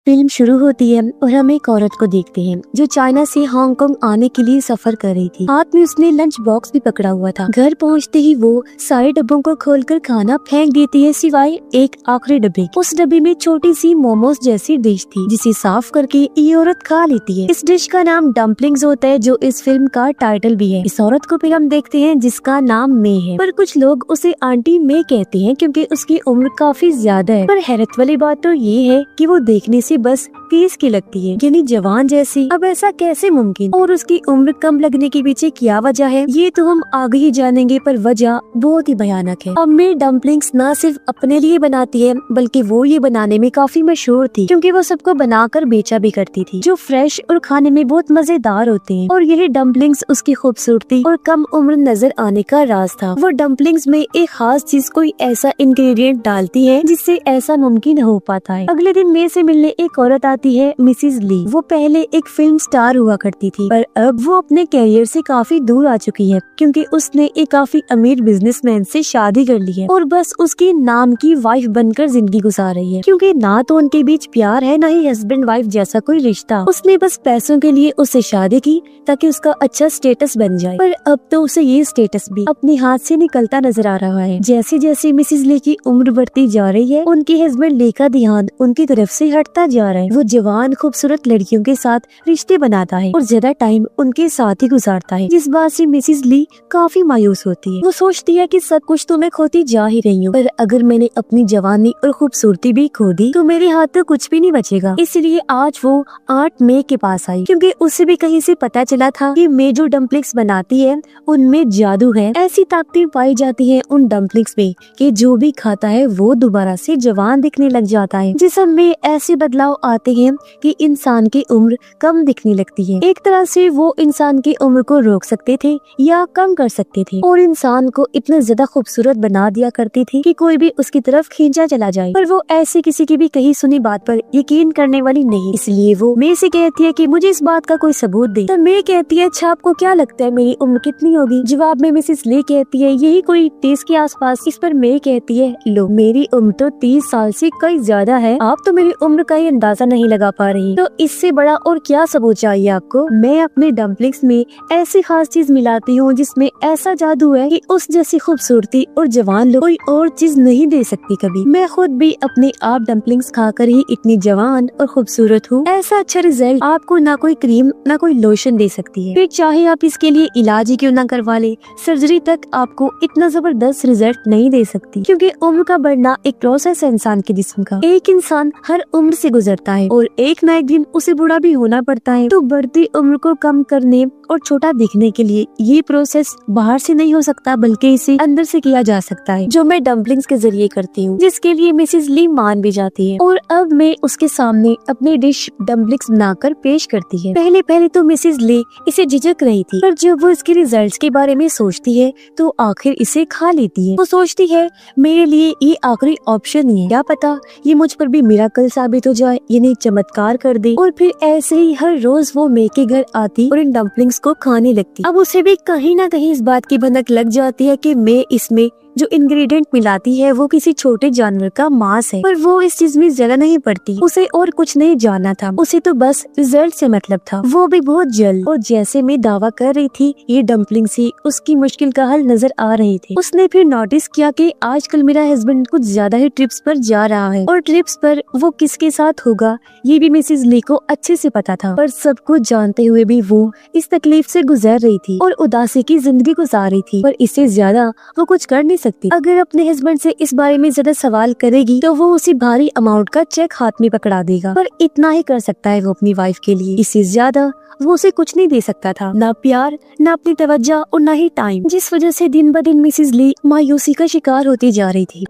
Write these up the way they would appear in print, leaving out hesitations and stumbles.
Film शुरू होती है और हम एक औरत को देखते हैं जो चाइना से हांगकांग आने के लिए सफर कर रही थी। हाथ में उसने लंच बॉक्स भी पकड़ा हुआ था। घर पहुंचते ही वो सारे डब्बों को खोलकर खाना फेंक देती है सिवाय एक आखिरी डब्बे के। उस डब्बे में छोटी सी मोमोज जैसी डिश थी जिसे साफ करके ये औरत खा लेती है। इस डिश का नाम डम्पलिंग्स होता है जो इस फिल्म का टाइटल भी है। इस औरत को फिर हम देखते हैं जिसका नाम मे है, पर कुछ लोग उसे आंटी मे कहते हैं क्योंकि उसकी उम्र काफी ज्यादा है। पर हैरत वाली बात तो ये है कि वो देखने से बस 30 की लगती है, यानी जवान जैसी। अब ऐसा कैसे मुमकिन, और उसकी उम्र कम लगने के पीछे क्या वजह है ये तो हम आगे ही जानेंगे, पर वजह बहुत ही भयानक है। अब मे डम्पलिंग्स न सिर्फ अपने लिए बनाती है बल्कि वो ये बनाने में काफी मशहूर थी क्योंकि वो सबको बनाकर बेचा भी करती थी, जो फ्रेश और खाने में बहुत मजेदार होते हैं। और यही डम्पलिंग्स उसकी खूबसूरती और कम उम्र नजर आने का राज था। वो डम्पलिंग्स में एक खास चीज, कोई ऐसा इंग्रेडिएंट डालती है जिससे ऐसा मुमकिन हो पाता है। अगले दिन मे से मिलने एक औरत आती है, मिसिज ली। वो पहले एक फिल्म स्टार हुआ करती थी पर अब वो अपने कैरियर से काफी दूर आ चुकी है क्योंकि उसने एक काफी अमीर बिजनेसमैन से शादी कर ली है और बस उसकी नाम की वाइफ बनकर जिंदगी गुजार रही है, क्योंकि ना तो उनके बीच प्यार है ना ही हस्बैंड वाइफ जैसा कोई रिश्ता। उसने बस पैसों के लिए उससे शादी की ताकि उसका अच्छा स्टेटस बन जाए, पर अब तो उसे ये स्टेटस भी अपने हाथ से निकलता नजर आ रहा है। जैसे जैसे मिसिज ले की उम्र बढ़ती जा रही है उनके हस्बैंड ले का ध्यान उनकी तरफ से हटता जा रहा है। वो जवान खूबसूरत लड़कियों के साथ रिश्ते बनाता है और ज्यादा टाइम उनके साथ ही गुजारता है, जिस बात से मिसिज ली काफी मायूस होती है। वो सोचती है कि सब कुछ तो मैं खोती जा ही रही हूँ, पर अगर मैंने अपनी जवानी और खूबसूरती भी खो दी तो मेरे हाथ तो कुछ भी नहीं बचेगा। इसलिए आज वो 8 मई के पास आई क्योंकि उसे भी कहीं से पता चला था कि मे जो डम्पलिंग्स बनाती है उनमें जादू है। ऐसी ताकतें पाई जाती है उन डम्पलिंग्स में कि जो भी खाता है वो दोबारा से जवान दिखने लग जाता है। जिस्म में ऐसे बदलाव आते हैं कि इंसान की उम्र कम दिखने लगती है। एक तरह से वो इंसान की उम्र को रोक सकते थे या कम कर सकते थे और इंसान को इतना ज्यादा खूबसूरत बना दिया करती थी कि कोई भी उसकी तरफ खींचा चला जाए। पर वो ऐसी किसी की भी कही सुनी बात पर यकीन करने वाली नहीं, इसलिए वो मे से कहती है कि मुझे इस बात का कोई सबूत दे। तो मे कहती है अच्छा आपको क्या लगता है मेरी उम्र कितनी होगी? जवाब में मिसेस ले कहती है यही कोई 30 के आसपास। इस पर मे कहती है लो मेरी उम्र तो 30 साल से कई ज्यादा है, आप तो मेरी उम्र का ही अंदाजा नहीं लगा पा रही, तो इससे बड़ा और क्या सबूत चाहिए आपको? मैं अपने डम्पलिंग्स में ऐसी खास चीज मिलाती हूँ जिसमें ऐसा जादू है कि उस जैसी खूबसूरती और जवान लोग कोई और चीज नहीं दे सकती कभी। मैं खुद भी अपने आप डम्पलिंग्स खाकर ही इतनी जवान और खूबसूरत हूँ। ऐसा अच्छा रिजल्ट आपको ना कोई क्रीम ना कोई लोशन दे सकती है, फिर चाहे आप इसके लिए इलाज ही क्यों ना करवा ले, सर्जरी तक आपको इतना जबरदस्त रिजल्ट नहीं दे सकती, क्योंकि उम्र का बढ़ना एक प्रोसेस है इंसान के जिस्म का। एक इंसान हर उम्र से गुजरता है और एक ना एक दिन उसे बूढ़ा भी होना पड़ता है, तो बढ़ती उम्र को कम करने और छोटा दिखने के लिए ये प्रोसेस बाहर से नहीं हो सकता बल्कि इसे अंदर से किया जा सकता है, जो मैं डम्पलिंग्स के जरिए करती हूँ, जिसके लिए मिसेस ली मान भी जाती है। और अब मैं उसके सामने अपनी डिश डम्पलिंग्स बनाकर पेश करती है। पहले पहले तो मिसेस ली इसे झिझक रही थी, पर जब वो इसके रिजल्ट्स के बारे में सोचती है तो आखिर इसे खा लेती है। वो सोचती है मेरे लिए ये आखिरी ऑप्शन ही है, क्या पता ये मुझ पर भी मिराकल साबित हो जाए, यानी चमत्कार कर दे। और फिर ऐसे ही हर रोज वो मे के घर आती और इन डम्पलिंग्स को खाने लगती। अब उसे भी कहीं ना कहीं इस बात की भनक लग जाती है कि मे इसमें जो इंग्रेडिएंट मिलाती है वो किसी छोटे जानवर का मांस है, पर वो इस चीज में ज्यादा नहीं पड़ती। उसे और कुछ नहीं जानना था, उसे तो बस रिजल्ट से मतलब था, वो भी बहुत जल्द। और जैसे मैं दावा कर रही थी ये डम्पलिंग्स ही उसकी मुश्किल का हल नजर आ रहे थे। उसने फिर नोटिस किया कि आजकल मेरा हस्बैंड कुछ ज्यादा ही ट्रिप्स पर जा रहा है, और ट्रिप्स पर वो किसके साथ होगा ये भी मिसेस ली को अच्छे से पता था। पर सब कुछ जानते हुए भी वो इस तकलीफ से गुजर रही थी और उदासी की जिंदगी गुजार रही थी, पर इससे ज्यादा वो कुछ कर नहीं सकती। अगर अपने हस्बैंड से इस बारे में ज्यादा सवाल करेगी तो वो उसी भारी अमाउंट का चेक हाथ में पकड़ा देगा, पर इतना ही कर सकता है वो अपनी वाइफ के लिए, इससे ज्यादा वो उसे कुछ नहीं दे सकता था, ना प्यार ना अपनी तवज्जो और ना ही टाइम, जिस वजह से दिन ब दिन मिसेस ली मायूसी का शिकार होती जा रही थी।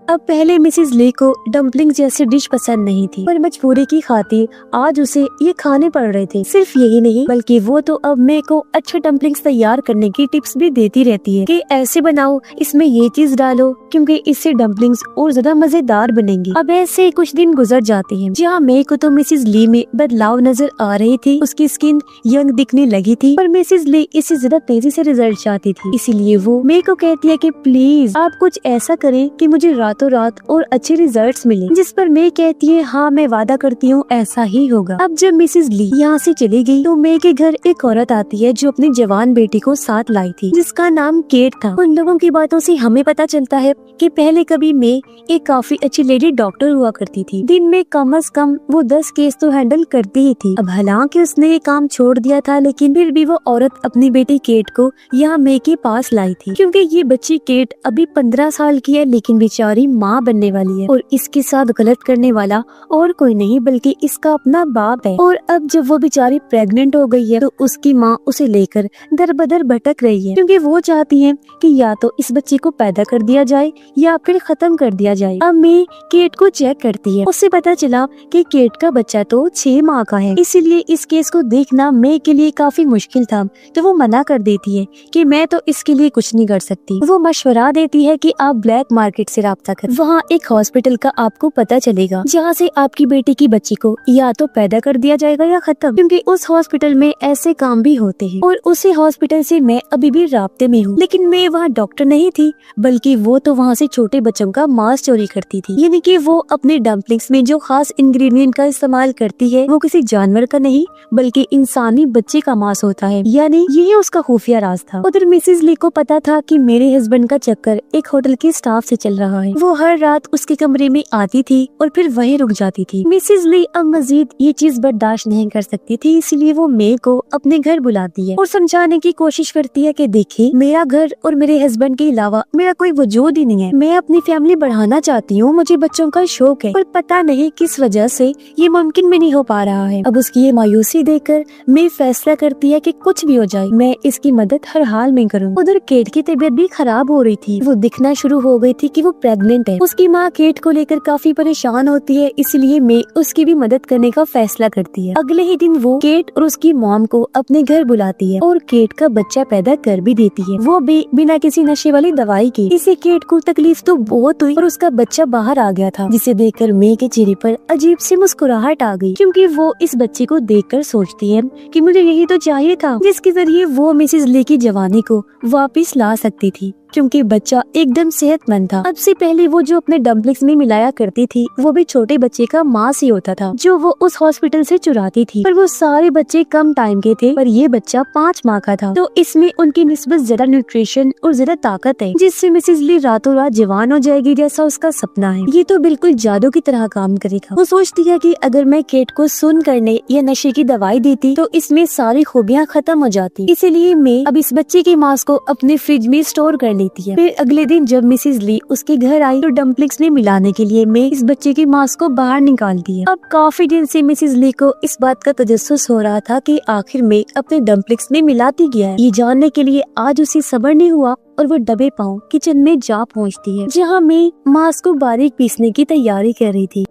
अब पहले मिसेस ले को डम्पलिंग जैसी डिश पसंद नहीं थी, पर मजबूरी की खातिर आज उसे ये खाने पड़ रहे थे। सिर्फ यही नहीं बल्कि वो तो अब मे को अच्छे डम्पलिंग्स तैयार करने की टिप्स भी देती रहती है कि ऐसे बनाओ, इसमें ये चीज डालो क्योंकि इससे डम्पलिंग्स और ज्यादा मजेदार बनेंगी। अब ऐसे कुछ दिन गुजर जाते हैं जहाँ मे को तो मिसेस ली में बदलाव नजर आ रही थी, उसकी स्किन यंग दिखने लगी थी, पर मिसेस ली इससे ज्यादा तेजी से रिजल्ट चाहती थी। इसीलिए वो मे को कहती है कि प्लीज आप कुछ ऐसा करें कि मुझे रात रातों रात और अच्छे रिजल्ट्स मिले, जिस पर मे कहती है हाँ मैं वादा करती हूँ ऐसा ही होगा। अब जब मिसेस ली यहाँ से चली गई तो मे के घर एक औरत आती है जो अपनी जवान बेटी को साथ लाई थी, जिसका नाम केट था। उन लोगों की बातों से हमें पता चलता है कि पहले कभी मे एक काफी अच्छी लेडी डॉक्टर हुआ करती थी। दिन में कम से कम वो 10 केस तो हैंडल करती ही थी। अब हालांकि उसने ये काम छोड़ दिया था, लेकिन फिर भी वो औरत अपनी बेटी केट को यहाँ मे के पास लाई थी, क्योंकि ये बच्ची केट अभी 15 साल की है, लेकिन बेचारी माँ बनने वाली है और इसके साथ गलत करने वाला और कोई नहीं बल्कि इसका अपना बाप है। और अब जब वो बेचारी प्रेग्नेंट हो गई है तो उसकी माँ उसे लेकर दर बदर भटक रही है, क्योंकि वो चाहती है कि या तो इस बच्चे को पैदा कर दिया जाए या फिर खत्म कर दिया जाए। अब मे केट को चेक करती है, उससे पता चला कि केट का बच्चा तो 6 माह का है, इसीलिए इस केस को देखना मे के लिए काफी मुश्किल था। तो वो मना कर देती है कि मैं तो इसके लिए कुछ नहीं कर सकती। वो मशवरा देती है कि आप ब्लैक मार्केट से राब्ता करें, वहाँ एक हॉस्पिटल का आपको पता चलेगा जहाँ से आपकी बेटी की बच्ची को या तो पैदा कर दिया जाएगा या खत्म, क्योंकि उस हॉस्पिटल में ऐसे काम भी होते हैं। और उसी हॉस्पिटल से मैं अभी भी राब्ते में हूँ, लेकिन मैं वहाँ डॉक्टर नहीं थी, बल्कि वो तो वहाँ से छोटे बच्चों का मांस चोरी करती थी। यानी कि वो अपने डम्पलिंग्स में जो खास इंग्रेडिएंट का इस्तेमाल करती है वो किसी जानवर का नहीं बल्कि इंसानी बच्चे का मांस होता है। यानी यही उसका खुफिया राज था। उधर मिसेस ली को पता था कि मेरे हस्बैंड का चक्कर एक होटल के स्टाफ से चल रहा है। वो हर रात उसके कमरे में आती थी और फिर वहीं रुक जाती थी। मिसेस ली अब मजीद ये चीज बर्दाश्त नहीं कर सकती थी, इसलिए वो मे को अपने घर बुलाती है और समझाने की कोशिश करती है कि देखिए मेरा घर और मेरे हस्बैंड के अलावा मेरा कोई वजूद ही नहीं है। मैं अपनी फैमिली बढ़ाना चाहती हूँ, मुझे बच्चों का शौक है, पर पता नहीं किस वजह से ये मुमकिन भी नहीं हो पा रहा है। अब उसकी ये मायूसी देखकर मे फैसला करती है कि कुछ भी हो जाए मैं इसकी मदद हर हाल में करूँ। उधर केट की तबीयत भी खराब हो रही थी, वो दिखना शुरू हो गई थी कि वो प्रेग्नेंट है। उसकी माँ केट को लेकर काफी परेशान होती है, इसलिए मे उसकी भी मदद करने का फैसला करती है। अगले ही दिन वो केट और उसकी मॉम को अपने घर बुलाती है और केट का बच्चा पैदा कर भी देती है, वो भी बिना किसी नशे वाली दवाई के। इसे केट को तकलीफ तो बहुत हुई और उसका बच्चा बाहर आ गया था, जिसे देखकर मे के चेहरे पर अजीब सी मुस्कुराहट आ गई, क्योंकि वो इस बच्चे को देखकर सोचती है कि मुझे यही तो चाहिए था जिसके जरिए वो मिसेस ली की जवानी को वापस ला सकती थी, क्योंकि बच्चा एकदम सेहतमंद था। अब से पहले वो जो अपने डम्पलिंग्स में मिलाया करती थी वो भी छोटे बच्चे का मांस ही होता था, जो वो उस हॉस्पिटल से चुराती थी। पर वो सारे बच्चे कम टाइम के थे, पर ये बच्चा 5 माह का था, तो इसमें उनकी निस्बत ज्यादा न्यूट्रिशन और ज्यादा ताकत है, जिससे मिसेस ली रातों रात जवान हो जाएगी जैसा उसका सपना है। ये तो बिल्कुल जादू की तरह काम करेगा। वो सोचती है कि अगर मैं केट को सुन करने या नशे की दवाई देती तो इसमें सारी खूबियाँ खत्म हो जाती, इसीलिए मैं अब इस बच्चे के मांस को अपने फ्रिज में स्टोर कर लेती है। फिर अगले दिन जब मिसेस ली उसके घर आई तो डम्पलिंग्स में मिलाने के लिए मैं इस बच्चे के मांस को बाहर निकालती है। अब काफी दिन से मिसेस ली को इस बात का तजस्सुस हो रहा था कि आखिर में अपने डम्पलिंग्स में मिलाती गया है। ये जानने के लिए आज उसे सब्र नहीं हुआ और वो दबे पांव किचन में जा पहुंचती है, जहां मैं मांस को बारीक पीसने की तैयारी कर रही थी।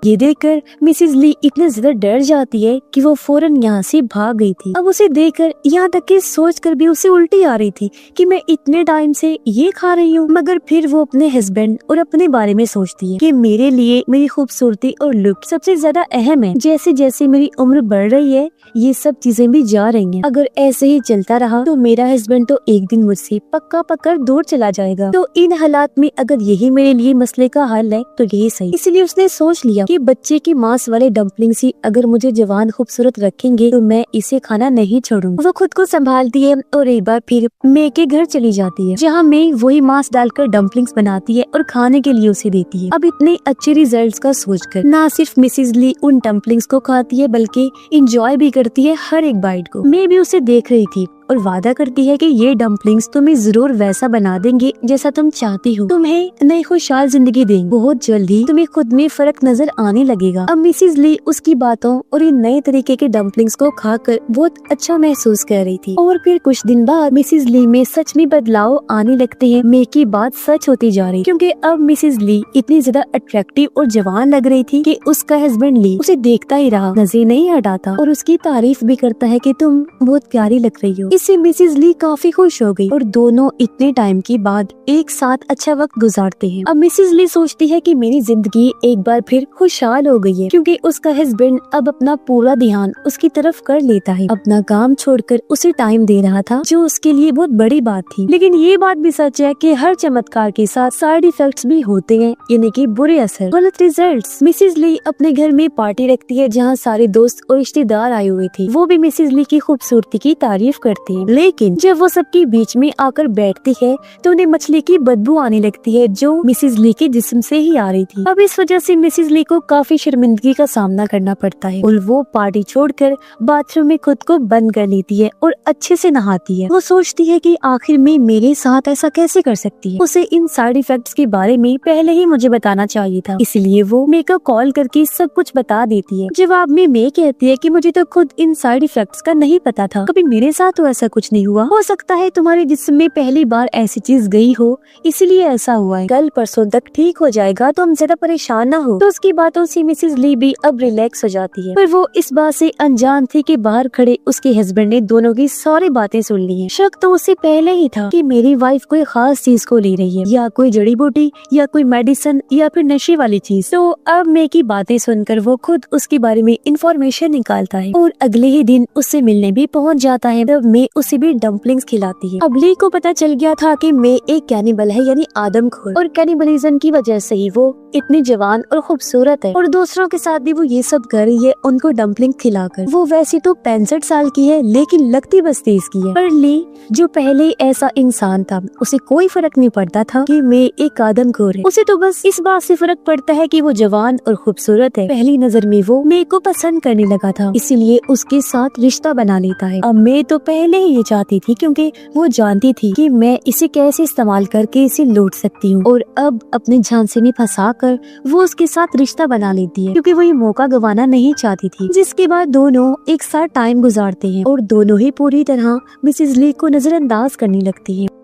ये देखकर मिसेस ली इतने ज्यादा डर जाती है कि वो फौरन यहाँ से भाग गई थी। अब उसे देखकर यहाँ तक कि सोचकर भी उसे उल्टी आ रही थी कि मैं इतने टाइम से ये खा रही हूँ। मगर फिर वो अपने हस्बैंड और अपने बारे में सोचती है कि मेरे लिए मेरी खूबसूरती और लुक सबसे ज्यादा अहम है। जैसे जैसे मेरी उम्र बढ़ रही है ये सब चीजें भी जा रही हैं। अगर ऐसे ही चलता रहा तो मेरा हस्बैंड तो एक दिन मुझसे पक्का पकड़ दूर चला जाएगा। तो इन हालात में अगर यही मेरे लिए मसले का हल है तो यही सही। इसलिए उसने सोच लिया कि बच्चे की मांस वाले डम्पलिंग्स ही अगर मुझे जवान खूबसूरत रखेंगे तो मैं इसे खाना नहीं छोड़ूंगी। वो खुद को संभालती है और एक बार फिर मे के घर चली जाती है, जहाँ मे वही मांस डालकर डम्पलिंग्स बनाती है और खाने के लिए उसे देती है। अब इतने अच्छे रिजल्ट्स का सोचकर ना सिर्फ मिसेस ली उन डम्पलिंग्स को खाती है बल्कि इंजॉय भी करती है हर एक बाइट को। मैं भी उसे देख रही थी और वादा करती है कि ये डम्पलिंग्स तुम्हें जरूर वैसा बना देंगे जैसा तुम चाहती हो, तुम्हें नई खुशहाल जिंदगी देंगे। बहुत जल्दी तुम्हें खुद में फर्क नजर आने लगेगा। अब मिसेस ली उसकी बातों और इन नए तरीके के डम्पलिंग्स को खाकर बहुत अच्छा महसूस कर रही थी। और फिर कुछ दिन बाद मिसेस ली में सच में बदलाव आने लगते हैं। मे की बात सच होती जा रही, क्योंकि अब मिसेस ली इतनी ज्यादा अट्रैक्टिव और जवान लग रही थी कि उसका हस्बैंड ली उसे देखता ही रहा, नजर नहीं हटाता और उसकी तारीफ भी करता है कि तुम बहुत प्यारी लग रही हो। इससे मिसेस ली काफी खुश हो गई और दोनों इतने टाइम के बाद एक साथ अच्छा वक्त गुजारते हैं। अब मिसेस ली सोचती है कि मेरी जिंदगी एक बार फिर खुशहाल हो गई है, क्योंकि उसका हस्बैंड अब अपना पूरा ध्यान उसकी तरफ कर लेता है, अपना काम छोड़कर उसे टाइम दे रहा था, जो उसके लिए बहुत बड़ी बात थी। लेकिन ये बात भी सच है कि हर चमत्कार के साथ साइड इफेक्ट्स भी होते हैं, यानी कि बुरे असर, गलत रिजल्ट्स। मिसेस ली अपने घर में पार्टी रखती है जहाँ सारे दोस्त और रिश्तेदार आए हुए थे। वो भी मिसेस ली की खूबसूरती की तारीफ करते हैं, लेकिन जब वो सबके बीच में आकर बैठती है तो उन्हें मछली की बदबू आने लगती है, जो मिसेस ली के जिस्म से ही आ रही थी। अब इस वजह से मिसेस ली को काफी शर्मिंदगी का सामना करना पड़ता है और वो पार्टी छोड़कर बाथरूम में खुद को बंद कर लेती है और अच्छे से नहाती है। वो सोचती है कि आखिर में मेरे साथ ऐसा कैसे कर सकती है, उसे इन साइड इफेक्ट्स के बारे में पहले ही मुझे बताना चाहिए था। इसलिए वो मे को कॉल करके सब कुछ बता देती है। जवाब में मे कहती है कि मुझे तो खुद इन साइड इफेक्ट्स का नहीं पता था, कभी मेरे साथ तो ऐसा कुछ नहीं हुआ, हो सकता है तुम्हारे जिस्म में पहली बार ऐसी चीज गई हो इसलिए ऐसा हुआ है, कल परसों तक ठीक हो जाएगा, तो हम ज्यादा परेशान ना हो। तो उसकी बातों से मिसेस ली भी अब रिलैक्स हो जाती है, पर वो इस बात से अनजान थी कि बाहर खड़े उसके हस्बैंड ने दोनों की सारी बातें सुन ली हैं। शक तो उसे पहले ही था कि मेरी वाइफ कोई खास चीज को ले रही है, या कोई जड़ी बूटी या कोई मेडिसिन या फिर नशे वाली चीज। तो अब मे की बातें सुनकर वो खुद उसके बारे में इंफॉर्मेशन निकालता है और अगले ही दिन उससे मिलने भी पहुंच जाता है। तब मे उसे भी डम्पलिंग्स खिलाती है। अब ली को पता चल गया था कि मे एक कैनिबल है, यानी आदमखोर, और कैनिबलिज्म की वजह से ही वो इतनी जवान और खूबसूरत है और दूसरों के साथ भी वो ये सब कर रही है, उनको डम्पलिंग खिलाकर। वो वैसे तो 65 साल की है, लेकिन लगती बस 30 की है। पर ली जो पहले ऐसा इंसान था, उसे कोई फर्क नहीं पड़ता था कि मैं एक आदमखोर है। उसे तो बस इस बात से फर्क पड़ता है कि वो जवान और खूबसूरत है। पहली नजर में वो मे को पसंद करने लगा था, इसीलिए उसके साथ रिश्ता बना लेता है। अब मैं तो पहले ही ये चाहती थी, क्योंकि वो जानती थी कि मैं इसे कैसे इस्तेमाल करके इसे लूट सकती हूँ, और अब अपने झांसे में फंसा कर वो उसके साथ रिश्ता बना लेती है, क्योंकि वो ये मौका गंवाना नहीं चाहती थी। जिसके बाद दोनों एक साथ टाइम गुजारते हैं और दोनों ही पूरी तरह मिसेस ली को नजरअंदाज करने लगती है।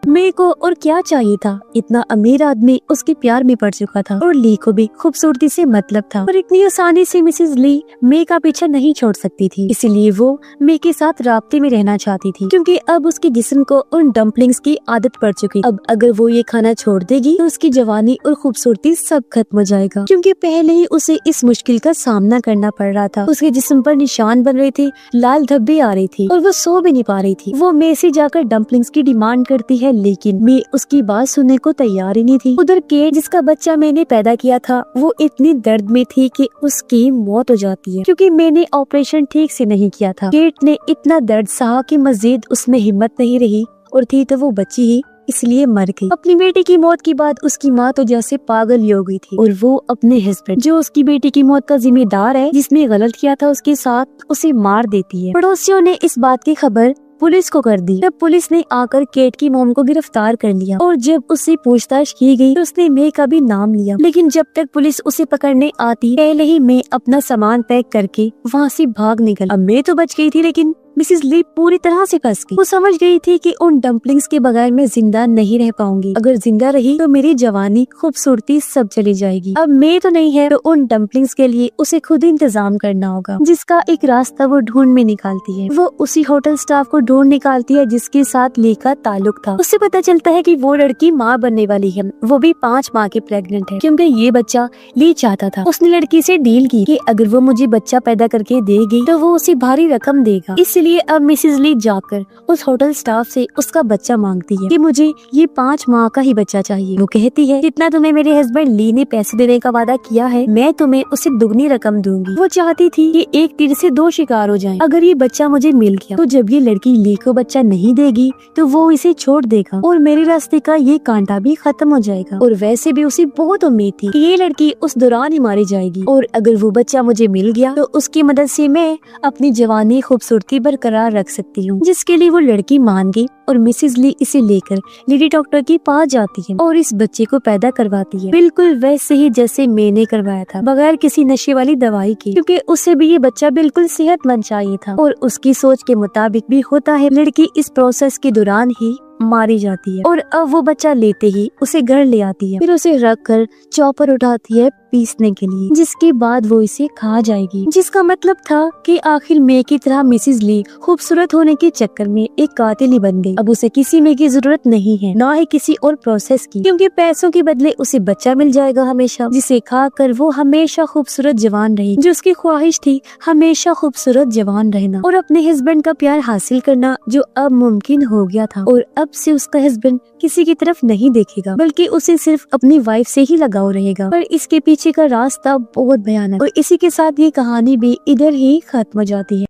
मे को और क्या चाहिए था, इतना अमीर आदमी उसके प्यार में पड़ चुका था और ली को भी खूबसूरती से मतलब था, पर इतनी आसानी से मिसेस ली मे का पीछा नहीं छोड़ सकती थी। इसीलिए वो मे के साथ राब्ते में रहना चाहती थी, क्योंकि अब उसके जिस्म को उन डम्पलिंग्स की आदत पड़ चुकी। अब अगर वो ये खाना छोड़ देगी तो उसकी जवानी और खूबसूरती सब खत्म हो जाएगा, क्योंकि पहले ही उसे इस मुश्किल का सामना करना पड़ रहा था। उसके जिस्म पर निशान बन रहे थे, लाल धब्बे आ रही थी और वो सो भी नहीं पा रही थी। वो मे से जाकर डम्पलिंग्स की डिमांड करती है, लेकिन मैं उसकी बात सुनने को तैयार ही नहीं थी। उधर केट, जिसका बच्चा मैंने पैदा किया था, वो इतनी दर्द में थी कि उसकी मौत हो जाती है, क्योंकि मैंने ऑपरेशन ठीक से नहीं किया था। केट ने इतना दर्द सहा कि मजीद उसमें हिम्मत नहीं रही, और थी तो वो बच्ची ही, इसलिए मर गई। अपनी बेटी की मौत के बाद उसकी माँ तो जैसे पागल ही हो गई थी, और वो अपने हस्बैंड, जो उसकी बेटी की मौत का जिम्मेदार है, जिसने गलत किया था उसके साथ, उसे मार देती है। पड़ोसियों ने इस बात की खबर पुलिस को कर दी। तब पुलिस ने आकर केट की मॉम को गिरफ्तार कर लिया, और जब उससे पूछताछ की गई तो उसने मे का भी नाम लिया। लेकिन जब तक पुलिस उसे पकड़ने आती, पहले ही मे अपना सामान पैक करके वहाँ से भाग निकल। अब मे तो बच गई थी, लेकिन मिसेस ली पूरी तरह से फंस गई। वो समझ गई थी कि उन डम्पलिंग्स के बगैर मैं जिंदा नहीं रह पाऊंगी। अगर जिंदा रही तो मेरी जवानी, खूबसूरती सब चली जाएगी। अब मैं तो नहीं है, तो उन डम्पलिंग्स के लिए उसे खुद इंतजाम करना होगा, जिसका एक रास्ता वो ढूंढ में निकालती है। वो उसी होटल स्टाफ को ढूंढ निकालती है जिसके साथ ली का ताल्लुक था। उससे पता चलता है कि वो लड़की माँ बनने वाली है, वो भी 5 माह की प्रेग्नेंट है, क्योंकि ये बच्चा ली चाहता था। उसने लड़की से डील की कि अगर वो मुझे बच्चा पैदा करके देगी तो वो उसे भारी रकम देगा। इसलिए अब मिसेस ली जाकर उस होटल स्टाफ से उसका बच्चा मांगती है कि मुझे ये 5 माह का ही बच्चा चाहिए। वो कहती है, जितना तुम्हें मेरे हस्बैंड ली ने पैसे देने का वादा किया है, मैं तुम्हें उससे दुगनी रकम दूंगी। वो चाहती थी कि एक तीर से 2 शिकार हो जाएं। अगर ये बच्चा मुझे मिल गया तो जब ये लड़की ली को बच्चा नहीं देगी तो वो इसे छोड़ देगा और मेरे रास्ते का ये कांटा भी खत्म हो जाएगा। और वैसे भी उसे बहुत उम्मीद थी कि ये लड़की उस दौरान ही मारी जाएगी, और अगर वो बच्चा मुझे मिल गया तो उसकी मदद से मैं अपनी जवानी, खूबसूरती बरकरार रख सकती हूँ। जिसके लिए वो लड़की मान गई और मिसेस ली इसे लेकर लेडी डॉक्टर के पास जाती है और इस बच्चे को पैदा करवाती है, बिल्कुल वैसे ही जैसे मैंने करवाया था, बगैर किसी नशे वाली दवाई के, क्योंकि उसे भी ये बच्चा बिल्कुल सेहतमंद चाहिए था। और उसकी सोच के मुताबिक भी होता है। लड़की इस प्रोसेस के दौरान ही मारी जाती है, और अब वो बच्चा लेते ही उसे घर ले आती है, फिर उसे रख कर चॉपर उठाती है, पीसने के लिए, जिसके बाद वो इसे खा जाएगी। जिसका मतलब था कि आखिर मे की तरह मिसेस ली खूबसूरत होने के चक्कर में एक कातिल ही बन गई। अब उसे किसी मे की जरूरत नहीं है, ना ही किसी और प्रोसेस की, क्योंकि पैसों के बदले उसे बच्चा मिल जाएगा हमेशा, जिसे खाकर वो हमेशा खूबसूरत जवान रहेगी। जो उसकी ख्वाहिश थी हमेशा खूबसूरत जवान रहना और अपने हस्बैंड का प्यार हासिल करना, जो अब मुमकिन हो गया था। और अब से उसका हस्बैंड किसी की तरफ नहीं देखेगा, बल्कि उसे सिर्फ अपनी वाइफ से ही लगाव रहेगा। पर इसके पीछे का रास्ता बहुत भयानक। और इसी के साथ ये कहानी भी इधर ही खत्म हो जाती है।